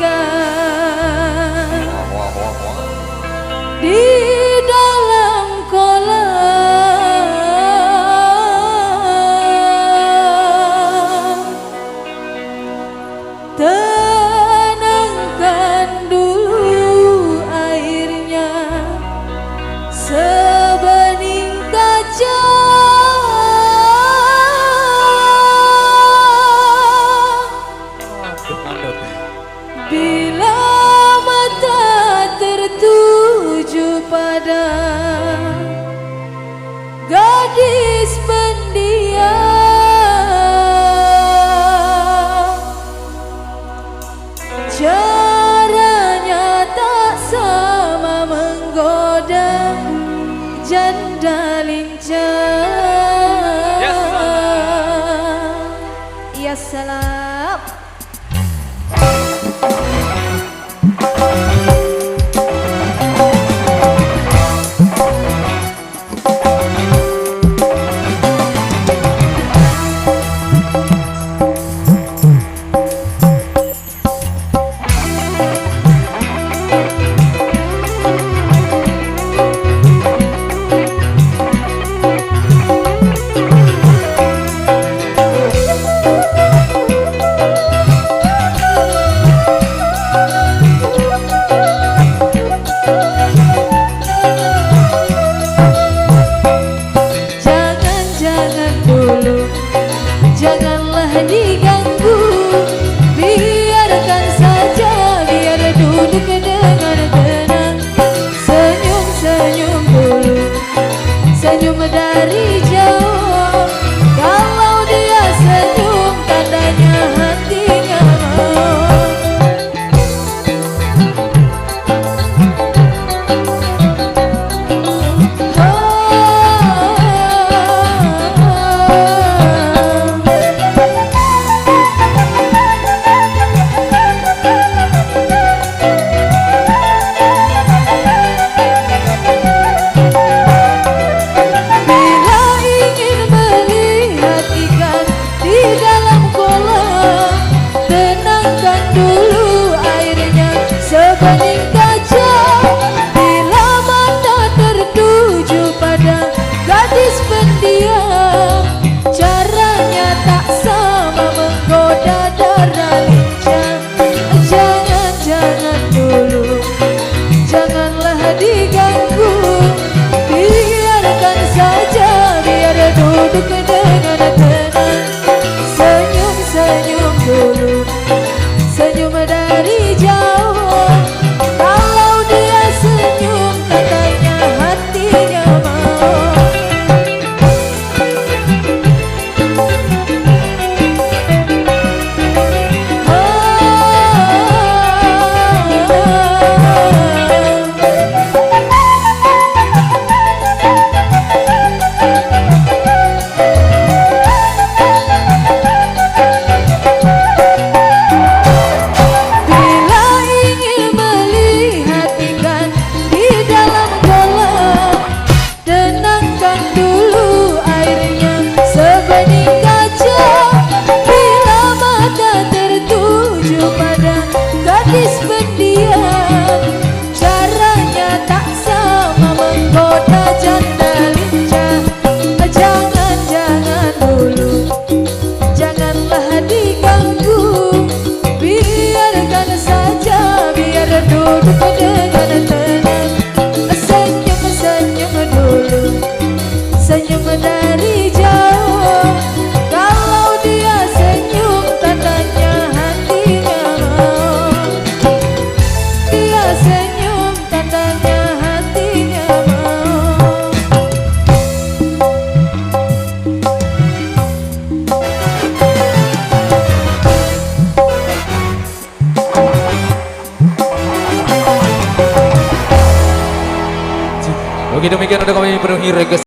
ikan di dalam kolam. Tenangkan dulu airnya sebening kaca. Bila mata tertuju pada gadis pendiam, caranya tak sama menggoda janda lincah. Ya salam. Janganlah diganggu, biarkan saja, biar duduk dengan tenang. Senyum-senyum dulu, senyum dari jauh. Kalau dia senyum, tandanya hatinya mau. Sebening kaca, bila mata tertuju pada gadis pendiam, caranya tak sama menggoda darah lincah. Jangan dulu, janganlah diganggu, biarkan saja, biar duduk dengan tenang. Senyum-senyum dulu, senyum dari jauh. Gadis pendiam, caranya tak sama menggoda janda lincah. Jangan dulu, janganlah diganggu, biarkan saja, biar duduk dengan tenang. Senyum-senyum dulu, senyum dari jauh. Kalau dia senyum, tandanya hatinya mau. Dia senyum, tandanya hatinya mau. Oke, demikian untuk kami penuhi request